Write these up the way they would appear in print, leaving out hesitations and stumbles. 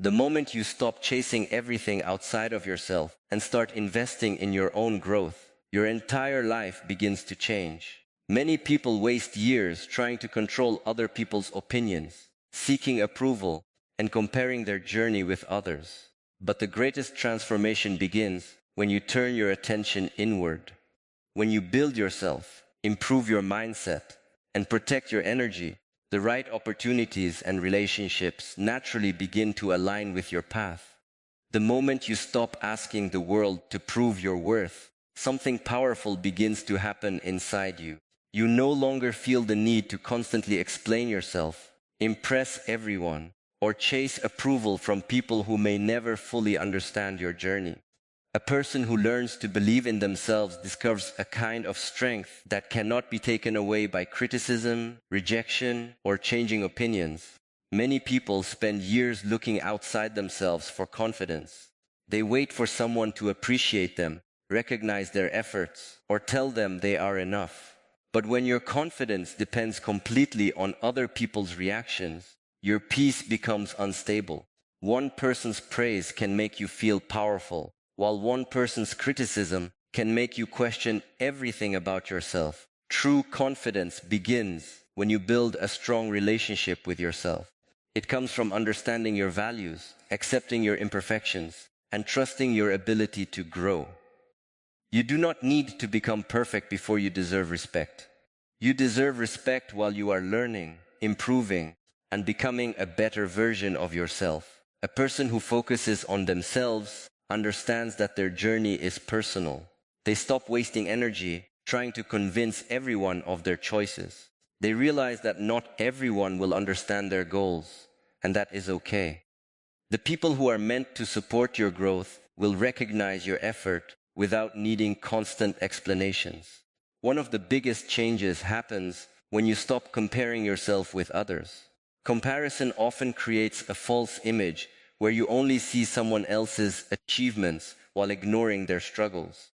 The moment you stop chasing everything outside of yourself and start investing in your own growth, your entire life begins to change. Many people waste years trying to control other people's opinions, seeking approval, and comparing their journey with others. But the greatest transformation begins when you turn your attention inward. When you build yourself, improve your mindset, and protect your energy, the right opportunities and relationships naturally begin to align with your path. The moment you stop asking the world to prove your worth, something powerful begins to happen inside you. You no longer feel the need to constantly explain yourself, impress everyone, or chase approval from people who may never fully understand your journey. A person who learns to believe in themselves discovers a kind of strength that cannot be taken away by criticism, rejection, or changing opinions. Many people spend years looking outside themselves for confidence. They wait for someone to appreciate them, recognize their efforts, or tell them they are enough. But when your confidence depends completely on other people's reactions, your peace becomes unstable. One person's praise can make you feel powerful, while one person's criticism can make you question everything about yourself. True confidence begins when you build a strong relationship with yourself. It comes from understanding your values, accepting your imperfections, and trusting your ability to grow. You do not need to become perfect before you deserve respect. You deserve respect while you are learning, improving, and becoming a better version of yourself. A person who focuses on themselves understands that their journey is personal. They stop wasting energy trying to convince everyone of their choices. They realize that not everyone will understand their goals, and that is okay. The people who are meant to support your growth will recognize your effort without needing constant explanations. One of the biggest changes happens when you stop comparing yourself with others. Comparison often creates a false image where you only see someone else's achievements while ignoring their struggles.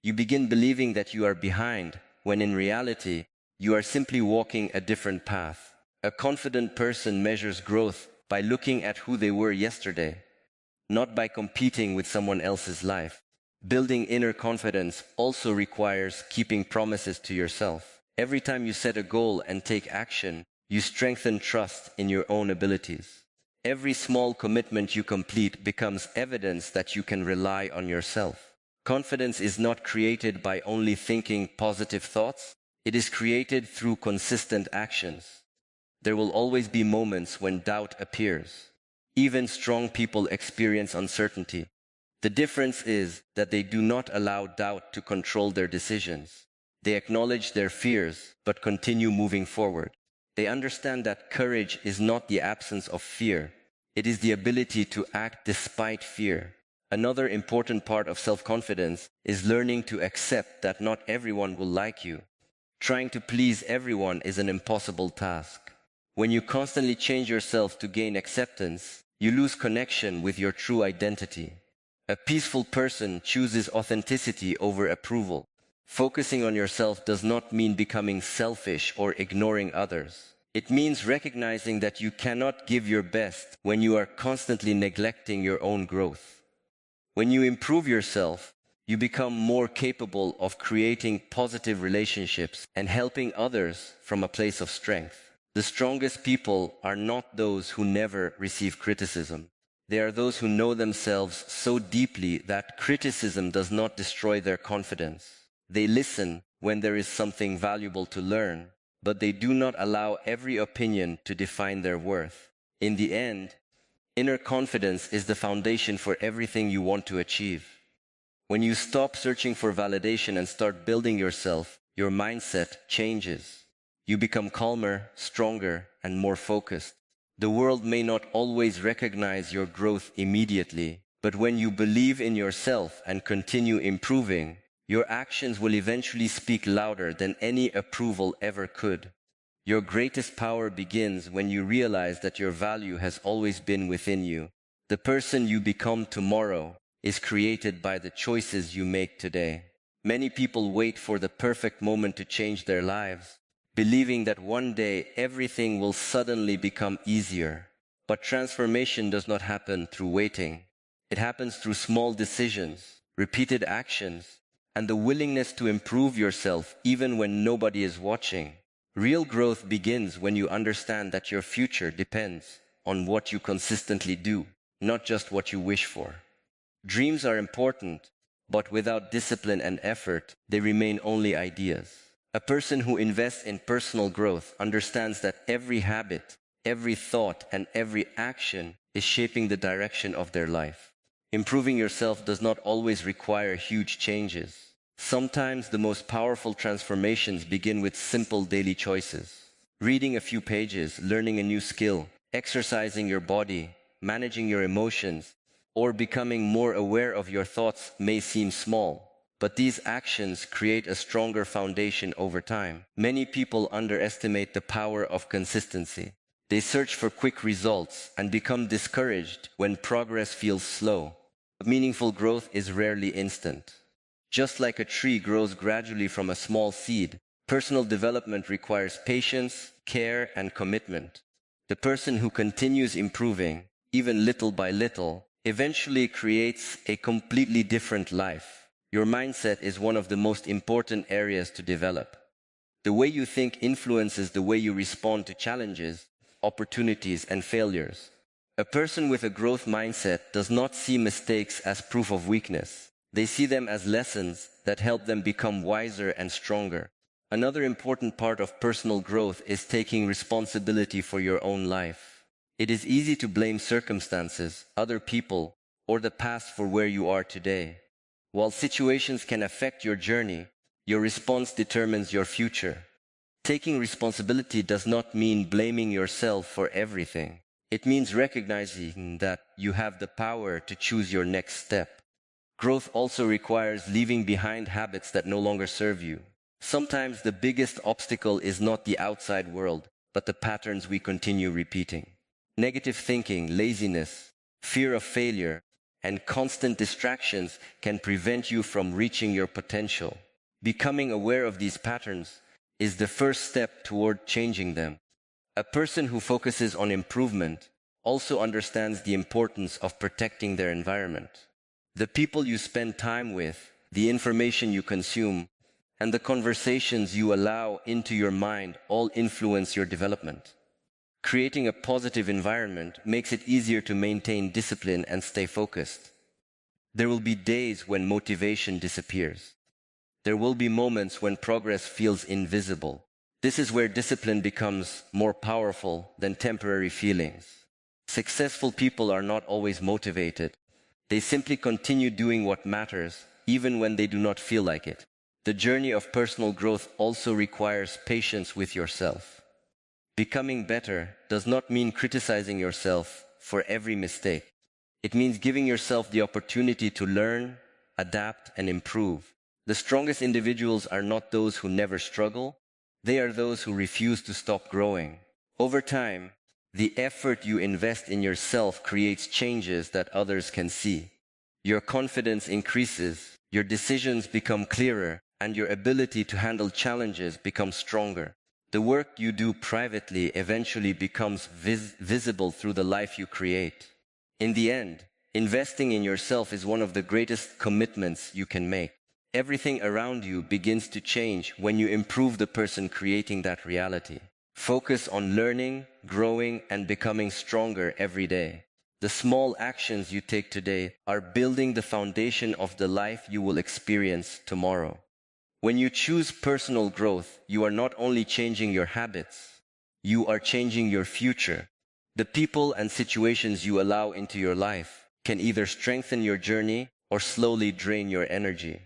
You begin believing that you are behind, when in reality, you are simply walking a different path. A confident person measures growth by looking at who they were yesterday, not by competing with someone else's life. Building inner confidence also requires keeping promises to yourself. Every time you set a goal and take action, you strengthen trust in your own abilities. Every small commitment you complete becomes evidence that you can rely on yourself. Confidence is not created by only thinking positive thoughts. It is created through consistent actions. There will always be moments when doubt appears. Even strong people experience uncertainty. The difference is that they do not allow doubt to control their decisions. They acknowledge their fears, but continue moving forward. They understand that courage is not the absence of fear. It is the ability to act despite fear. Another important part of self-confidence is learning to accept that not everyone will like you. Trying to please everyone is an impossible task. When you constantly change yourself to gain acceptance, you lose connection with your true identity. A peaceful person chooses authenticity over approval. Focusing on yourself does not mean becoming selfish or ignoring others. It means recognizing that you cannot give your best when you are constantly neglecting your own growth. When you improve yourself, you become more capable of creating positive relationships and helping others from a place of strength. The strongest people are not those who never receive criticism. They are those who know themselves so deeply that criticism does not destroy their confidence. They listen when there is something valuable to learn, but they do not allow every opinion to define their worth. In the end, inner confidence is the foundation for everything you want to achieve. When you stop searching for validation and start building yourself, your mindset changes. You become calmer, stronger, and more focused. The world may not always recognize your growth immediately, but when you believe in yourself and continue improving, your actions will eventually speak louder than any approval ever could. Your greatest power begins when you realize that your value has always been within you. The person you become tomorrow is created by the choices you make today. Many people wait for the perfect moment to change their lives, believing that one day everything will suddenly become easier. But transformation does not happen through waiting. It happens through small decisions, repeated actions, and the willingness to improve yourself even when nobody is watching. Real growth begins when you understand that your future depends on what you consistently do, not just what you wish for. Dreams are important, but without discipline and effort, they remain only ideas. A person who invests in personal growth understands that every habit, every thought, and every action is shaping the direction of their life. Improving yourself does not always require huge changes. Sometimes the most powerful transformations begin with simple daily choices. Reading a few pages, learning a new skill, exercising your body, managing your emotions, or becoming more aware of your thoughts may seem small, but these actions create a stronger foundation over time. Many people underestimate the power of consistency. They search for quick results and become discouraged when progress feels slow. Meaningful growth is rarely instant. Just like a tree grows gradually from a small seed, personal development requires patience, care, and commitment. The person who continues improving, even little by little, eventually creates a completely different life. Your mindset is one of the most important areas to develop. The way you think influences the way you respond to challenges, opportunities, and failures. A person with a growth mindset does not see mistakes as proof of weakness. They see them as lessons that help them become wiser and stronger. Another important part of personal growth is taking responsibility for your own life. It is easy to blame circumstances, other people, or the past for where you are today. While situations can affect your journey, your response determines your future. Taking responsibility does not mean blaming yourself for everything. It means recognizing that you have the power to choose your next step. Growth also requires leaving behind habits that no longer serve you. Sometimes the biggest obstacle is not the outside world, but the patterns we continue repeating. Negative thinking, laziness, fear of failure, and constant distractions can prevent you from reaching your potential. Becoming aware of these patterns is the first step toward changing them. A person who focuses on improvement also understands the importance of protecting their environment. The people you spend time with, the information you consume, and the conversations you allow into your mind all influence your development. Creating a positive environment makes it easier to maintain discipline and stay focused. There will be days when motivation disappears. There will be moments when progress feels invisible. This is where discipline becomes more powerful than temporary feelings. Successful people are not always motivated. They simply continue doing what matters, even when they do not feel like it. The journey of personal growth also requires patience with yourself. Becoming better does not mean criticizing yourself for every mistake. It means giving yourself the opportunity to learn, adapt, and improve. The strongest individuals are not those who never struggle. They are those who refuse to stop growing. Over time, the effort you invest in yourself creates changes that others can see. Your confidence increases, your decisions become clearer, and your ability to handle challenges becomes stronger. The work you do privately eventually becomes visible through the life you create. In the end, investing in yourself is one of the greatest commitments you can make. Everything around you begins to change when you improve the person creating that reality. Focus on learning, growing, and becoming stronger every day. The small actions you take today are building the foundation of the life you will experience tomorrow. When you choose personal growth, you are not only changing your habits, you are changing your future. The people and situations you allow into your life can either strengthen your journey or slowly drain your energy.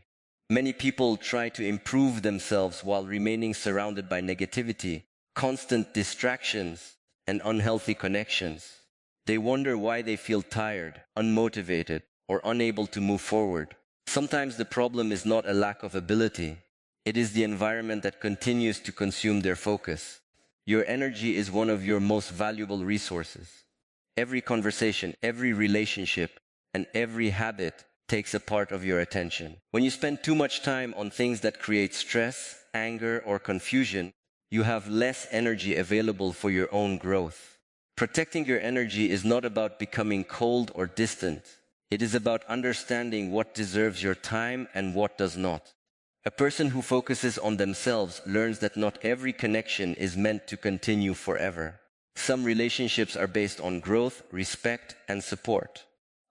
Many people try to improve themselves while remaining surrounded by negativity, constant distractions, and unhealthy connections. They wonder why they feel tired, unmotivated, or unable to move forward. Sometimes the problem is not a lack of ability. It is the environment that continues to consume their focus. Your energy is one of your most valuable resources. Every conversation, every relationship, and every habit takes a part of your attention. When you spend too much time on things that create stress, anger, or confusion, you have less energy available for your own growth. Protecting your energy is not about becoming cold or distant. It is about understanding what deserves your time and what does not. A person who focuses on themselves learns that not every connection is meant to continue forever. Some relationships are based on growth, respect, and support.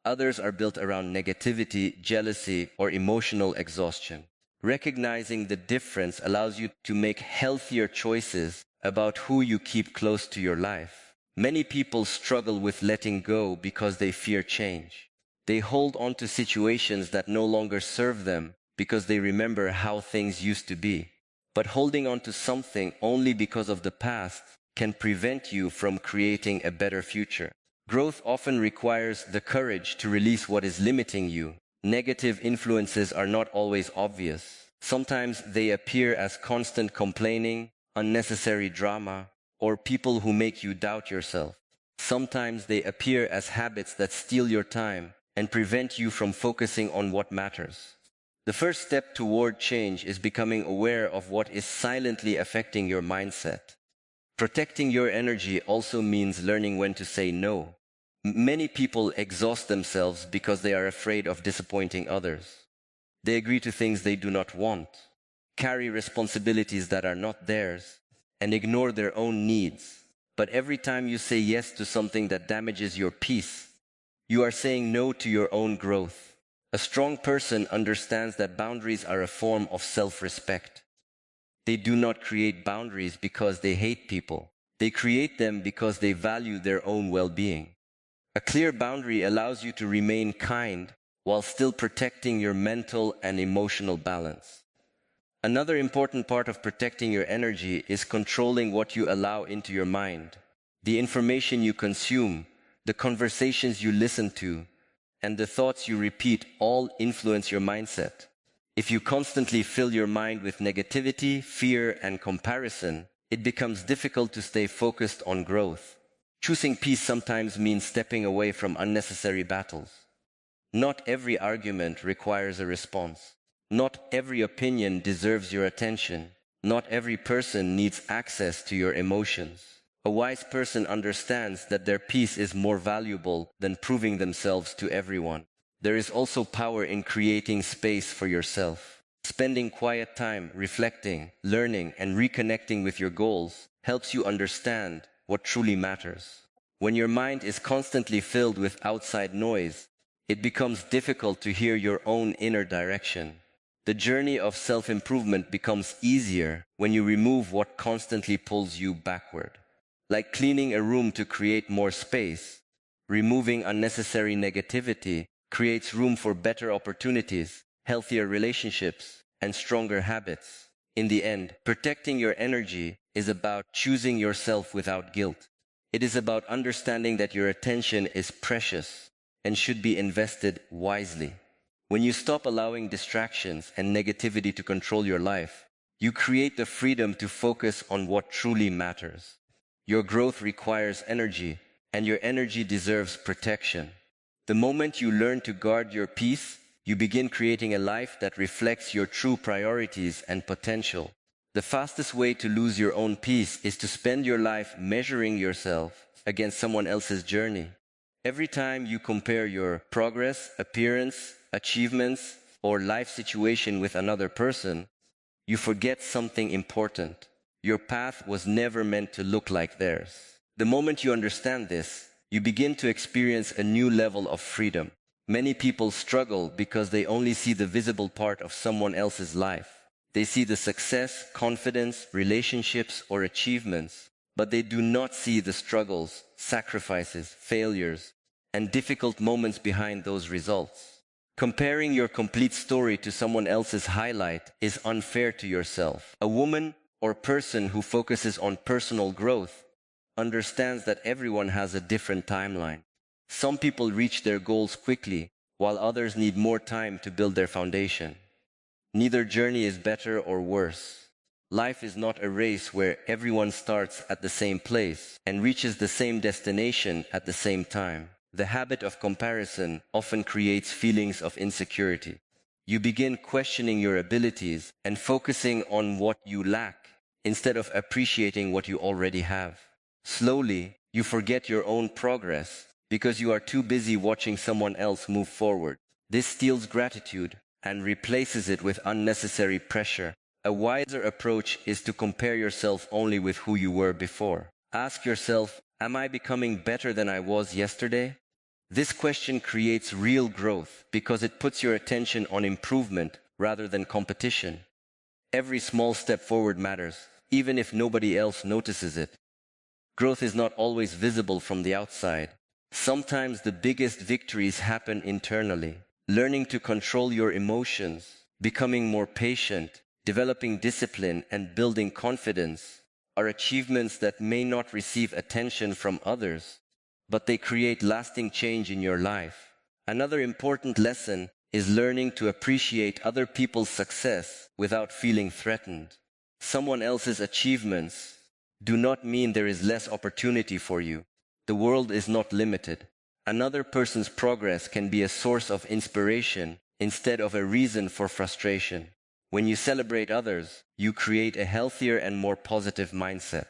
Others are built around negativity, jealousy, or emotional exhaustion. Recognizing the difference allows you to make healthier choices about who you keep close to your life. Many people struggle with letting go because they fear change. They hold on to situations that no longer serve them because they remember how things used to be. But holding on to something only because of the past can prevent you from creating a better future. Growth often requires the courage to release what is limiting you. Negative influences are not always obvious. Sometimes they appear as constant complaining, unnecessary drama, or people who make you doubt yourself. Sometimes they appear as habits that steal your time and prevent you from focusing on what matters. The first step toward change is becoming aware of what is silently affecting your mindset. Protecting your energy also means learning when to say no. Many people exhaust themselves because they are afraid of disappointing others. They agree to things they do not want, carry responsibilities that are not theirs, and ignore their own needs. But every time you say yes to something that damages your peace, you are saying no to your own growth. A strong person understands that boundaries are a form of self-respect. They do not create boundaries because they hate people. They create them because they value their own well-being. A clear boundary allows you to remain kind while still protecting your mental and emotional balance. Another important part of protecting your energy is controlling what you allow into your mind. The information you consume, the conversations you listen to, and the thoughts you repeat all influence your mindset. If you constantly fill your mind with negativity, fear, and comparison, it becomes difficult to stay focused on growth. Choosing peace sometimes means stepping away from unnecessary battles. Not every argument requires a response. Not every opinion deserves your attention. Not every person needs access to your emotions. A wise person understands that their peace is more valuable than proving themselves to everyone. There is also power in creating space for yourself. Spending quiet time, reflecting, learning, and reconnecting with your goals helps you understand what truly matters. When your mind is constantly filled with outside noise, it becomes difficult to hear your own inner direction. The journey of self-improvement becomes easier when you remove what constantly pulls you backward. Like cleaning a room to create more space, removing unnecessary negativity creates room for better opportunities, healthier relationships, and stronger habits. In the end, protecting your energy is about choosing yourself without guilt. It is about understanding that your attention is precious and should be invested wisely. When you stop allowing distractions and negativity to control your life, you create the freedom to focus on what truly matters. Your growth requires energy, and your energy deserves protection. The moment you learn to guard your peace, you begin creating a life that reflects your true priorities and potential. The fastest way to lose your own peace is to spend your life measuring yourself against someone else's journey. Every time you compare your progress, appearance, achievements, or life situation with another person, you forget something important. Your path was never meant to look like theirs. The moment you understand this, you begin to experience a new level of freedom. Many people struggle because they only see the visible part of someone else's life. They see the success, confidence, relationships, or achievements, but they do not see the struggles, sacrifices, failures, and difficult moments behind those results. Comparing your complete story to someone else's highlight is unfair to yourself. A woman or person who focuses on personal growth understands that everyone has a different timeline. Some people reach their goals quickly, while others need more time to build their foundation. Neither journey is better or worse. Life is not a race where everyone starts at the same place and reaches the same destination at the same time. The habit of comparison often creates feelings of insecurity. You begin questioning your abilities and focusing on what you lack instead of appreciating what you already have. Slowly, You forget your own progress because you are too busy watching someone else move forward. This steals gratitude and replaces it with unnecessary pressure. A wiser approach is to compare yourself only with who you were before. Ask yourself, am I becoming better than I was yesterday? This question creates real growth because it puts your attention on improvement rather than competition. Every small step forward matters, even if nobody else notices it. Growth is not always visible from the outside. Sometimes the biggest victories happen internally. Learning to control your emotions, becoming more patient, developing discipline, and building confidence are achievements that may not receive attention from others, but they create lasting change in your life. Another important lesson is learning to appreciate other people's success without feeling threatened. Someone else's achievements do not mean there is less opportunity for you. The world is not limited. Another person's progress can be a source of inspiration instead of a reason for frustration. When you celebrate others, you create a healthier and more positive mindset.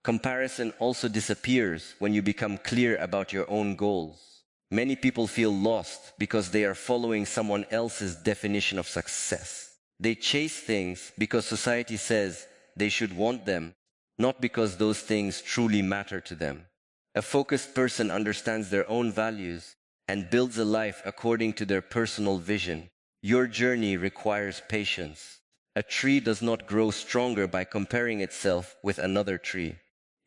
Comparison also disappears when you become clear about your own goals. Many people feel lost because they are following someone else's definition of success. They chase things because society says they should want them, not because those things truly matter to them. A focused person understands their own values and builds a life according to their personal vision. Your journey requires patience. A tree does not grow stronger by comparing itself with another tree.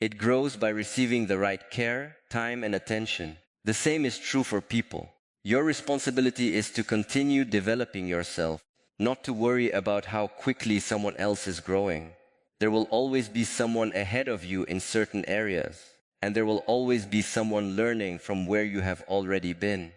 It grows by receiving the right care, time, and attention. The same is true for people. Your responsibility is to continue developing yourself, not to worry about how quickly someone else is growing. There will always be someone ahead of you in certain areas, and there will always be someone learning from where you have already been.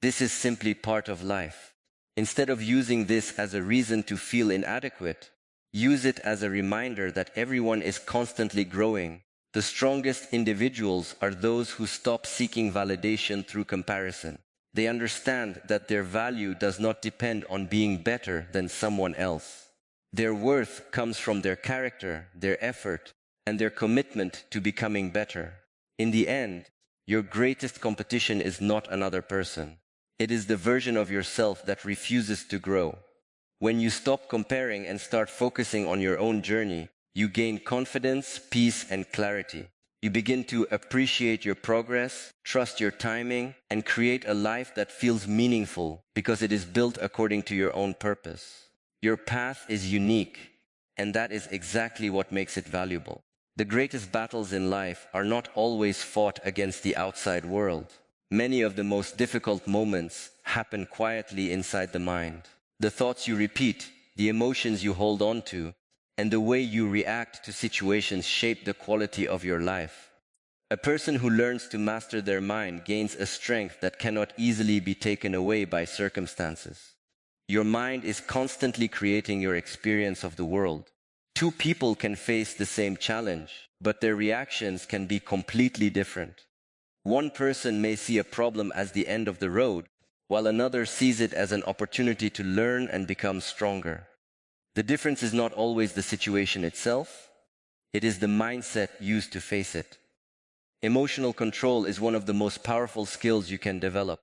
This is simply part of life. Instead of using this as a reason to feel inadequate, use it as a reminder that everyone is constantly growing. The strongest individuals are those who stop seeking validation through comparison. They understand that their value does not depend on being better than someone else. Their worth comes from their character, their effort, and their commitment to becoming better. In the end, your greatest competition is not another person. It is the version of yourself that refuses to grow. When you stop comparing and start focusing on your own journey, you gain confidence, peace, and clarity. You begin to appreciate your progress, trust your timing, and create a life that feels meaningful because it is built according to your own purpose. Your path is unique, and that is exactly what makes it valuable. The greatest battles in life are not always fought against the outside world. Many of the most difficult moments happen quietly inside the mind. The thoughts you repeat, the emotions you hold on to, and the way you react to situations shape the quality of your life. A person who learns to master their mind gains a strength that cannot easily be taken away by circumstances. Your mind is constantly creating your experience of the world. Two people can face the same challenge, but their reactions can be completely different. One person may see a problem as the end of the road, while another sees it as an opportunity to learn and become stronger. The difference is not always the situation itself, it is the mindset used to face it. Emotional control is one of the most powerful skills you can develop.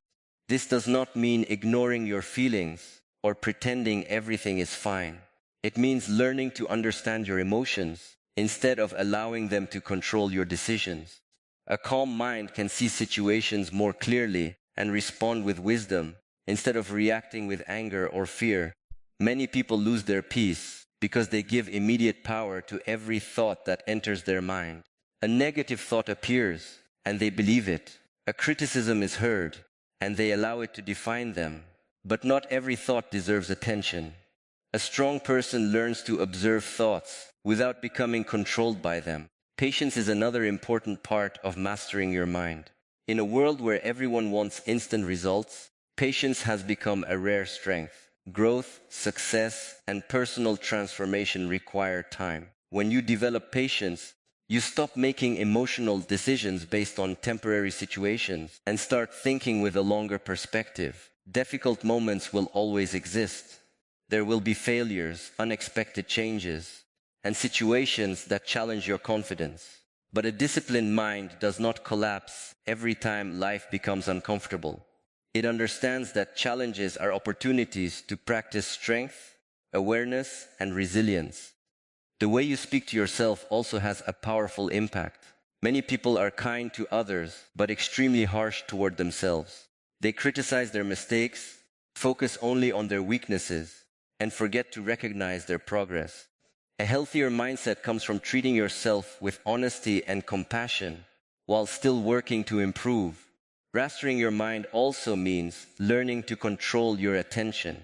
This does not mean ignoring your feelings or pretending everything is fine. It means learning to understand your emotions instead of allowing them to control your decisions. A calm mind can see situations more clearly and respond with wisdom instead of reacting with anger or fear. Many people lose their peace because they give immediate power to every thought that enters their mind. A negative thought appears, and they believe it. A criticism is heard, and they allow it to define them. But not every thought deserves attention. A strong person learns to observe thoughts without becoming controlled by them. Patience is another important part of mastering your mind. In a world where everyone wants instant results, patience has become a rare strength. Growth, success, and personal transformation require time. When you develop patience, you stop making emotional decisions based on temporary situations and start thinking with a longer perspective. Difficult moments will always exist. There will be failures, unexpected changes, and situations that challenge your confidence. But a disciplined mind does not collapse every time life becomes uncomfortable. It understands that challenges are opportunities to practice strength, awareness, and resilience. The way you speak to yourself also has a powerful impact. Many people are kind to others, but extremely harsh toward themselves. They criticize their mistakes, focus only on their weaknesses, and forget to recognize their progress. A healthier mindset comes from treating yourself with honesty and compassion while still working to improve. Mastering your mind also means learning to control your attention.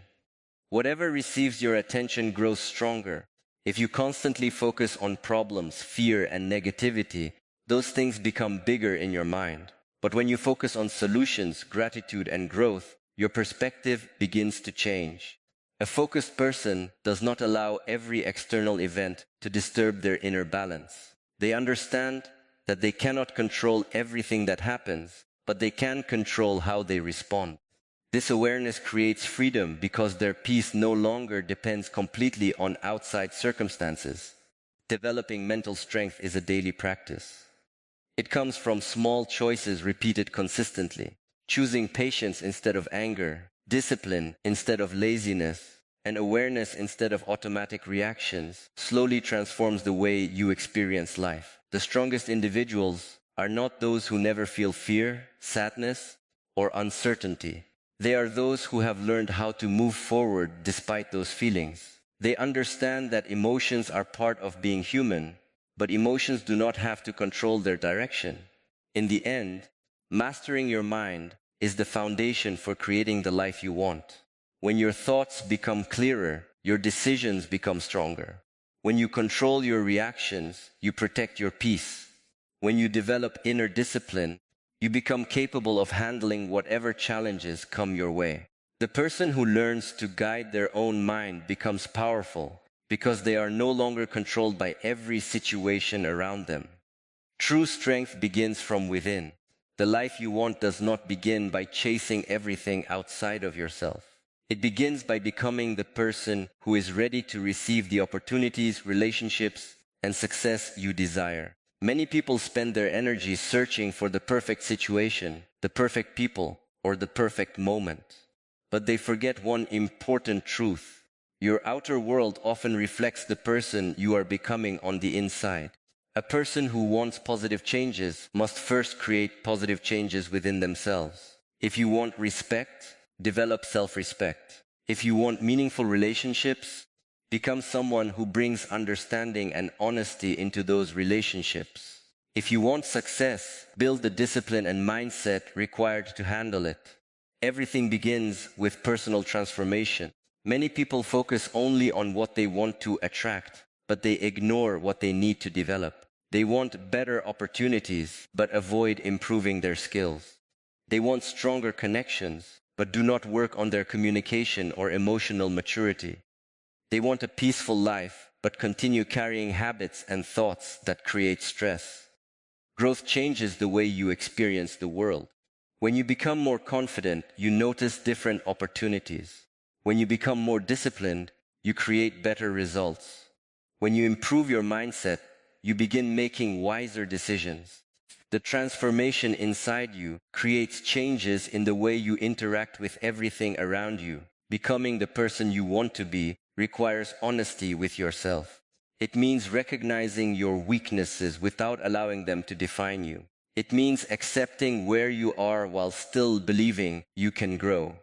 Whatever receives your attention grows stronger. If you constantly focus on problems, fear, and negativity, those things become bigger in your mind. But when you focus on solutions, gratitude, and growth, your perspective begins to change. A focused person does not allow every external event to disturb their inner balance. They understand that they cannot control everything that happens, but they can control how they respond. This awareness creates freedom because their peace no longer depends completely on outside circumstances. Developing mental strength is a daily practice. It comes from small choices repeated consistently, choosing patience instead of anger, discipline instead of laziness, and awareness instead of automatic reactions slowly transforms the way you experience life. The strongest individuals are not those who never feel fear, sadness, or uncertainty. They are those who have learned how to move forward despite those feelings. They understand that emotions are part of being human, but emotions do not have to control their direction. In the end, mastering your mind is the foundation for creating the life you want. When your thoughts become clearer, your decisions become stronger. When you control your reactions, you protect your peace. When you develop inner discipline, you become capable of handling whatever challenges come your way. The person who learns to guide their own mind becomes powerful because they are no longer controlled by every situation around them. True strength begins from within. The life you want does not begin by chasing everything outside of yourself. It begins by becoming the person who is ready to receive the opportunities, relationships, and success you desire. Many people spend their energy searching for the perfect situation, the perfect people, or the perfect moment. But they forget one important truth. Your outer world often reflects the person you are becoming on the inside. A person who wants positive changes must first create positive changes within themselves. If you want respect, develop self-respect. If you want meaningful relationships, become someone who brings understanding and honesty into those relationships. If you want success, build the discipline and mindset required to handle it. Everything begins with personal transformation. Many people focus only on what they want to attract, but they ignore what they need to develop. They want better opportunities, but avoid improving their skills. They want stronger connections, but do not work on their communication or emotional maturity. They want a peaceful life, but continue carrying habits and thoughts that create stress. Growth changes the way you experience the world. When you become more confident, you notice different opportunities. When you become more disciplined, you create better results. When you improve your mindset, you begin making wiser decisions. The transformation inside you creates changes in the way you interact with everything around you. Becoming the person you want to be requires honesty with yourself. It means recognizing your weaknesses without allowing them to define you. It means accepting where you are while still believing you can grow.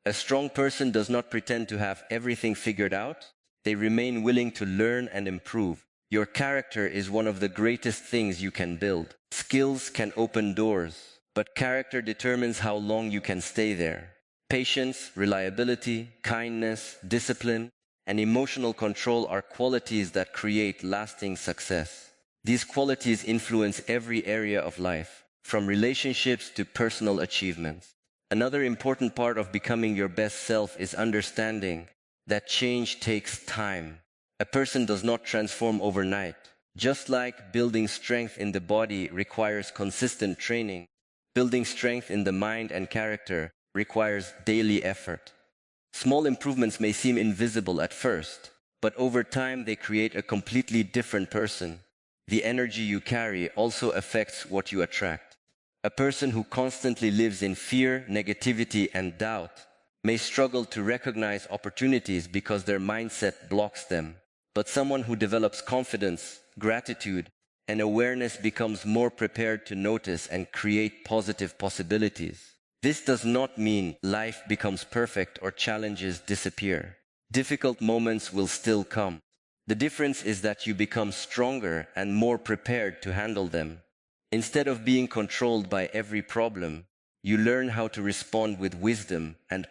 A strong person does not pretend to have everything figured out. They remain willing to learn and improve. Your character is one of the greatest things you can build. Skills can open doors, but character determines how long you can stay there. Patience, reliability, kindness, discipline, and emotional control are qualities that create lasting success. These qualities influence every area of life, from relationships to personal achievements. Another important part of becoming your best self is understanding that change takes time. A person does not transform overnight. Just like building strength in the body requires consistent training, building strength in the mind and character requires daily effort. Small improvements may seem invisible at first, but over time they create a completely different person. The energy you carry also affects what you attract. A person who constantly lives in fear, negativity, and doubt may struggle to recognize opportunities because their mindset blocks them. But someone who develops confidence, gratitude, and awareness becomes more prepared to notice and create positive possibilities. This does not mean life becomes perfect or challenges disappear. Difficult moments will still come. The difference is that you become stronger and more prepared to handle them. Instead of being controlled by every problem, you learn how to respond with wisdom and